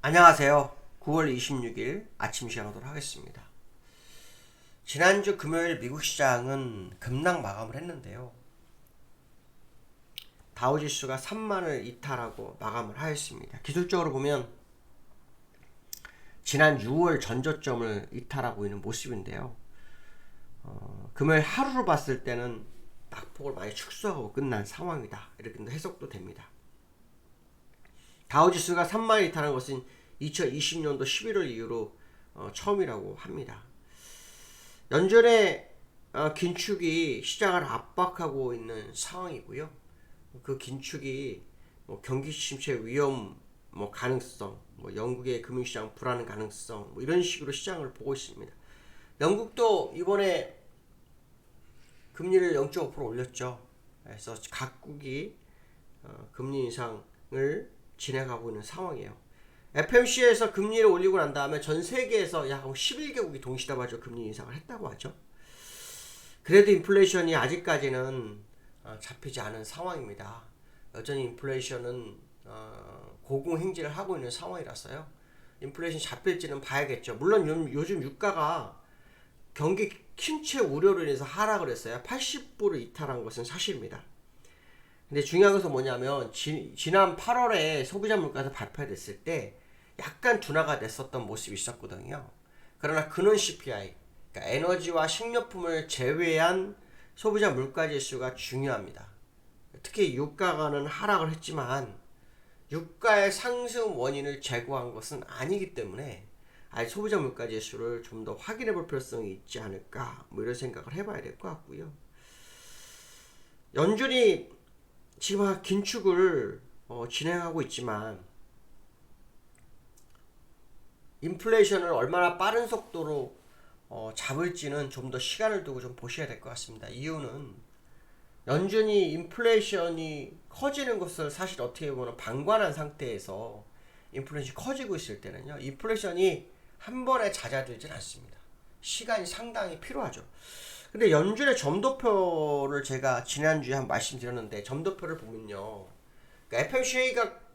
안녕하세요. 9월 26일 아침 시작하도록 하겠습니다. 지난주 금요일 미국 시장은 급락 마감을 했는데요. 다우지수가 3만을 이탈하고 마감을 하였습니다. 기술적으로 보면 지난 6월 전저점을 이탈하고 있는 모습인데요. 금요일 하루로 봤을 때는 낙폭을 많이 축소하고 끝난 상황이다. 이렇게 해석도 됩니다. 다우지수가 3만을 이탈한 것은 2020년도 11월 이후로 처음이라고 합니다. 연준의 긴축이 시장을 압박하고 있는 상황이고요. 그 긴축이 경기 침체 위험 가능성, 영국의 금융시장 불안 가능성 이런 식으로 시장을 보고 있습니다. 영국도 이번에 금리를 0.5% 올렸죠. 그래서 각국이 금리 인상을 진행하고 있는 상황이에요. FMC에서 금리를 올리고 난 다음에 전 세계에서 약 11개국이 동시다발적 금리 인상을 했다고 하죠. 그래도 인플레이션이 아직까지는 잡히지 않은 상황입니다. 여전히 인플레이션은 고공행진을 하고 있는 상황이라서요. 인플레이션 잡힐지는 봐야겠죠. 물론 요즘 유가가 경기 침체 우려로 인해서 하락을 했어요. 80불을 이탈한 것은 사실입니다. 근데 중요한 것은 뭐냐면 지난 8월에 소비자 물가에서 발표됐을 때 약간 둔화가 됐었던 모습이 있었거든요. 그러나 근원 CPI, 그러니까 에너지와 식료품을 제외한 소비자 물가 지수가 중요합니다. 특히 유가가는 하락을 했지만 유가의 상승 원인을 제거한 것은 아니기 때문에 소비자 물가 지수를 좀 더 확인해 볼 필요성이 있지 않을까 이런 생각을 해봐야 될 것 같고요. 연준이 지금 긴축을 진행하고 있지만 인플레이션을 얼마나 빠른 속도로 잡을지는 좀 더 시간을 두고 좀 보셔야 될 것 같습니다. 이유는 연준이 인플레이션이 커지는 것을 사실 어떻게 보면 방관한 상태에서 인플레이션이 커지고 있을 때는요, 인플레이션이 한 번에 잦아들진 않습니다. 시간이 상당히 필요하죠. 근데 연준의 점도표를 제가 지난주에 한 말씀드렸는데, 점도표를 보면요, 그러니까 FOMC가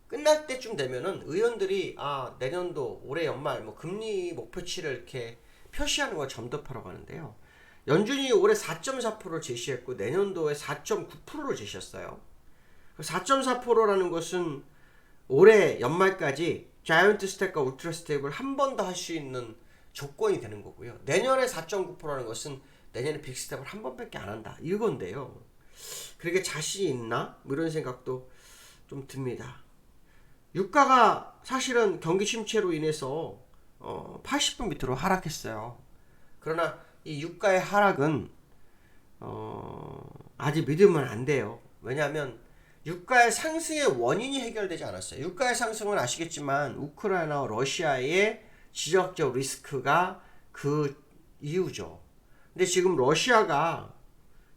끝날 때쯤 되면은 의원들이 내년도 올해 연말 금리 목표치를 이렇게 표시하는 걸 점도표라고 하는데요. 연준이 올해 4.4%를 제시했고 내년도에 4.9%를 제시했어요. 4.4%라는 것은 올해 연말까지 자이언트 스텝과 울트라 스텝을 한 번 더 할 수 있는 조건이 되는 거고요. 내년에 4.9%라는 것은 내년에 빅스텝을 한 번밖에 안 한다 이건데요. 그렇게 자신이 있나? 이런 생각도 좀 듭니다. 유가가 사실은 경기 침체로 인해서 80분 밑으로 하락했어요. 그러나 이 유가의 하락은 아직 믿으면 안 돼요. 왜냐하면 유가의 상승의 원인이 해결되지 않았어요. 유가의 상승은 아시겠지만 우크라이나와 러시아의 지정학적 리스크가 그 이유죠. 근데 지금 러시아가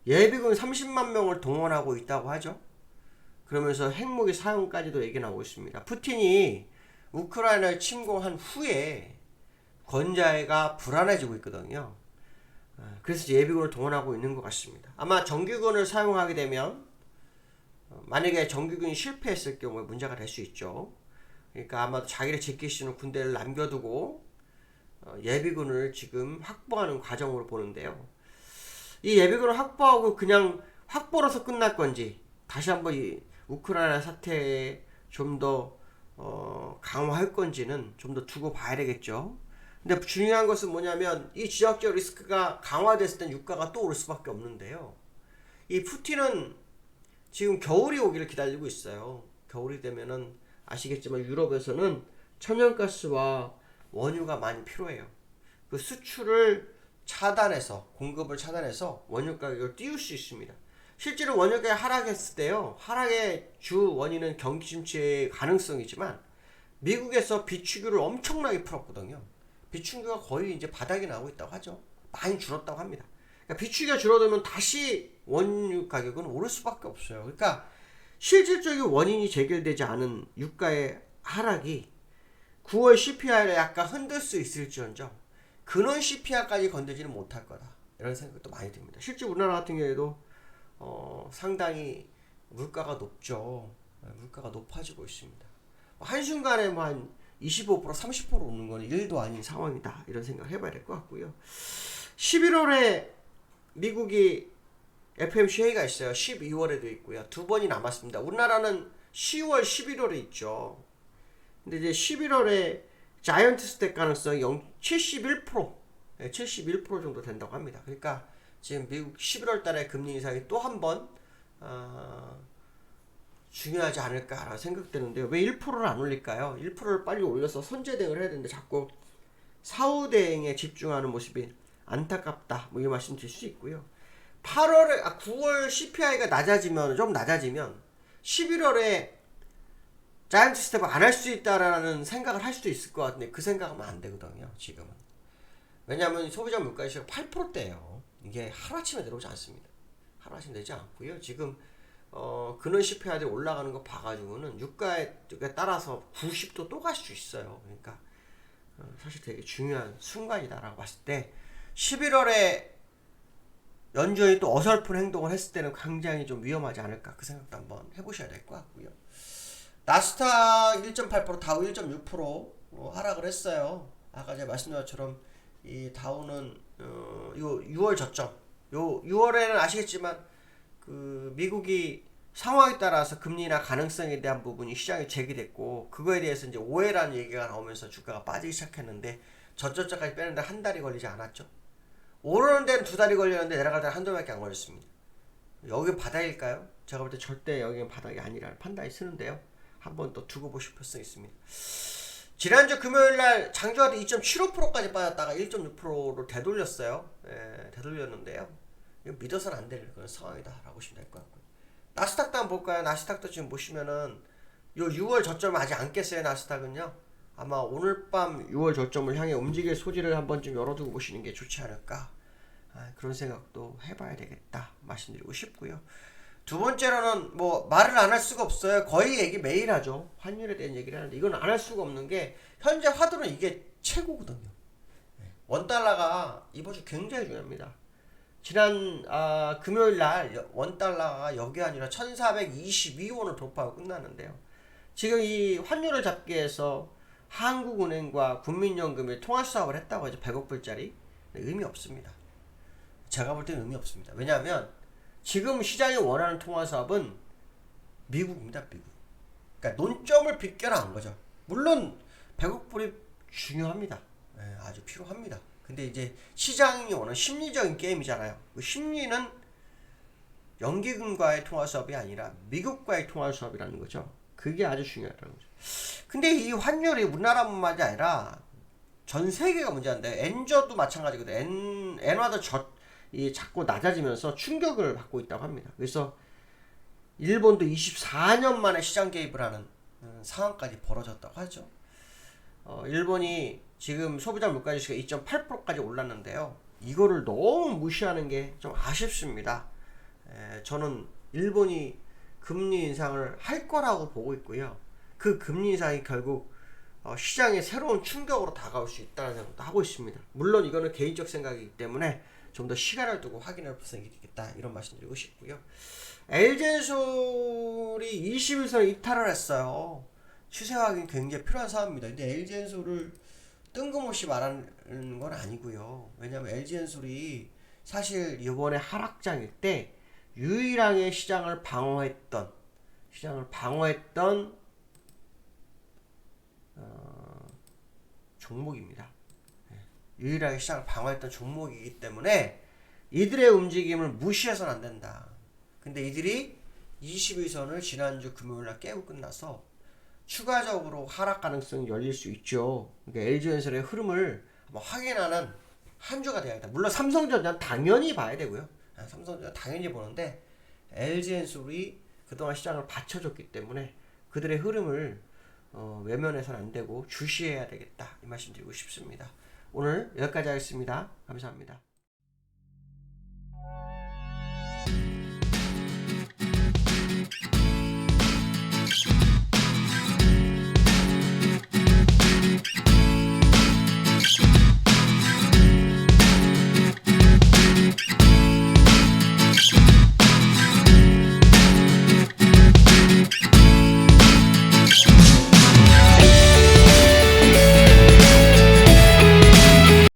예비군 30만 명을 동원하고 있다고 하죠. 그러면서 핵무기 사용까지도 얘기 나오고 있습니다. 푸틴이 우크라이나를 침공한 후에 권좌가 불안해지고 있거든요. 그래서 예비군을 동원하고 있는 것 같습니다. 아마 정규군을 사용하게 되면 만약에 정규군이 실패했을 경우에 문제가 될 수 있죠. 그러니까 아마도 자기를 지킬 수 있는 군대를 남겨두고 예비군을 지금 확보하는 과정으로 보는데요. 이 예비군을 확보하고 그냥 확보로서 끝날 건지 다시 한번 이 우크라이나 사태에 좀 더 강화할 건지는 좀 더 두고 봐야 되겠죠. 근데 중요한 것은 뭐냐면 이 지역적 리스크가 강화됐을 땐 유가가 또 오를 수밖에 없는데요. 이 푸틴은 지금 겨울이 오기를 기다리고 있어요. 겨울이 되면은 아시겠지만 유럽에서는 천연가스와 원유가 많이 필요해요. 그 수출을 차단해서 공급을 차단해서 원유 가격을 띄울 수 있습니다. 실제로 원유 가격이 하락했을 때요, 하락의 주 원인은 경기 침체의 가능성이지만 미국에서 비축유를 엄청나게 풀었거든요. 비축유가 거의 이제 바닥이 나오고 있다고 하죠. 많이 줄었다고 합니다. 그러니까 비축유가 줄어들면 다시 원유 가격은 오를 수밖에 없어요. 그러니까 실질적인 원인이 제결되지 않은 유가의 하락이 9월 CPI를 약간 흔들 수 있을지언정 근원 CPI까지 건들지는 못할 거다. 이런 생각도 많이 듭니다. 실제 우리나라 같은 경우에도 상당히 물가가 높죠. 물가가 높아지고 있습니다. 한순간에 한 25% 30% 오르는 건 일도 아닌 상황이다. 이런 생각을 해봐야 될 것 같고요. 11월에 미국이 FOMC 회의가 있어요. 12월에도 있고요. 두 번이 남았습니다. 우리나라는 10월, 11월에 있죠. 근데 이제 11월에 자이언트 스택 가능성이 71%, 71% 정도 된다고 합니다. 그러니까 지금 미국 11월 달에 금리 인상이 또 한 번 중요하지 않을까라고 생각되는데요. 왜 1%를 안 올릴까요? 1%를 빨리 올려서 선제 대응을 해야 되는데 자꾸 사후 대응에 집중하는 모습이 안타깝다. 뭐 이 말씀 드릴 수 있고요. 9월 CPI가 좀 낮아지면 11월에 자이언트 스텝을 안 할 수 있다라는 생각을 할 수도 있을 것 같은데 그 생각하면 안 되거든요. 지금은. 왜냐하면 소비자 물가지수가 8%대예요. 이게 하루아침에 내려오지 않습니다. 하루아침에 내지 않고요. 지금 근원 CPI들이 올라가는 거 봐가지고는 유가에 따라서 90도 또 갈 수 있어요. 그러니까 사실 되게 중요한 순간이다라고 봤을 때 11월에 연준이 또 어설픈 행동을 했을 때는 굉장히 좀 위험하지 않을까 그 생각도 한번 해보셔야 될 것 같고요. 나스닥 1.8%, 다우 1.6% 하락을 했어요. 아까 제가 말씀드린 것처럼 이 다우는 요 6월 저점, 요 6월에는 아시겠지만 그 미국이 상황에 따라서 금리나 가능성에 대한 부분이 시장에 제기됐고 그거에 대해서 이제 오해라는 얘기가 나오면서 주가가 빠지기 시작했는데 저점까지 빼는데 한 달이 걸리지 않았죠. 오르는 데는 두 달이 걸렸는데 내려갈 때는 한 달밖에 안 걸렸습니다. 여기 바닥일까요? 제가 볼 때 절대 여기는 바닥이 아니라는 판단이 쓰는데요. 한번 또 두고 보실 필요성이 있습니다. 지난주 금요일날 장주가 2.75%까지 빠졌다가 1.6%로 되돌렸어요. 되돌렸는데요. 이거 믿어서는 안 될 그런 상황이다 라고 보시면 될 것 같고요. 나스닥도 한번 볼까요? 나스닥도 지금 보시면은 요 6월 저점을 아직 안 깼어요. 나스닥은요. 아마 오늘 밤 6월 저점을 향해 움직일 소지를 한번 좀 열어두고 보시는 게 좋지 않을까. 그런 생각도 해봐야 되겠다 말씀드리고 싶고요. 두 번째로는 뭐 말을 안 할 수가 없어요. 거의 얘기 매일 하죠. 환율에 대한 얘기를 하는데 이건 안 할 수가 없는 게 현재 화두는 이게 최고거든요. 원달러가 이번 주 굉장히 중요합니다. 지난 금요일날 원달러가 여기 아니라 1422원을 돌파하고 끝났는데요. 지금 이 환율을 잡기 위해서 한국은행과 국민연금이 통화수합을 했다고 하죠. 100억 불짜리. 의미 없습니다. 제가 볼 때는 의미 없습니다. 왜냐하면 지금 시장이 원하는 통화수합은 미국입니다. 미국. 그러니까 논점을 빗겨나간 거죠. 물론 100억 불이 중요합니다. 아주 필요합니다. 근데 이제 시장이 원하는 심리적인 게임이잖아요. 그 심리는 연기금과의 통화수합이 아니라 미국과의 통화수합이라는 거죠. 그게 아주 중요하다는 거죠. 근데 이 환율이 우리나라뿐만이 아니라 전 세계가 문제인데 엔저도 마찬가지거든요. 엔화도 자꾸 낮아지면서 충격을 받고 있다고 합니다. 그래서 일본도 24년 만에 시장 개입을 하는 상황까지 벌어졌다고 하죠. 일본이 지금 소비자 물가지수가 2.8%까지 올랐는데요. 이거를 너무 무시하는 게 좀 아쉽습니다. 저는 일본이 금리 인상을 할 거라고 보고 있고요. 그 금리 인상이 결국 시장에 새로운 충격으로 다가올 수 있다는 생각도 하고 있습니다. 물론 이거는 개인적 생각이기 때문에 좀 더 시간을 두고 확인할 필요성이 있겠다 이런 말씀드리고 싶고요. LG엔솔이 21선을 이탈을 했어요. 추세 확인 굉장히 필요한 사업입니다. 근데 LG엔솔을 뜬금없이 말하는 건 아니고요. 왜냐하면 LG엔솔이 사실 이번에 하락장일 때 유일하게 시장을 방어했던 종목입니다. 유일하게 시장을 방어했던 종목이기 때문에 이들의 움직임을 무시해서는 안 된다. 근데 이들이 21선을 지난주 금요일날 깨고 끝나서 추가적으로 하락 가능성이 열릴 수 있죠. 그러니까 LG엔솔의 흐름을 한번 확인하는 한 주가 돼야겠다. 물론 삼성전자는 당연히 봐야 되고요. 삼성전자 당연히 보는데 LG엔솔이 그동안 시장을 받쳐줬기 때문에 그들의 흐름을 외면해서는 안 되고 주시해야 되겠다 이 말씀 드리고 싶습니다. 오늘 여기까지 하겠습니다. 감사합니다.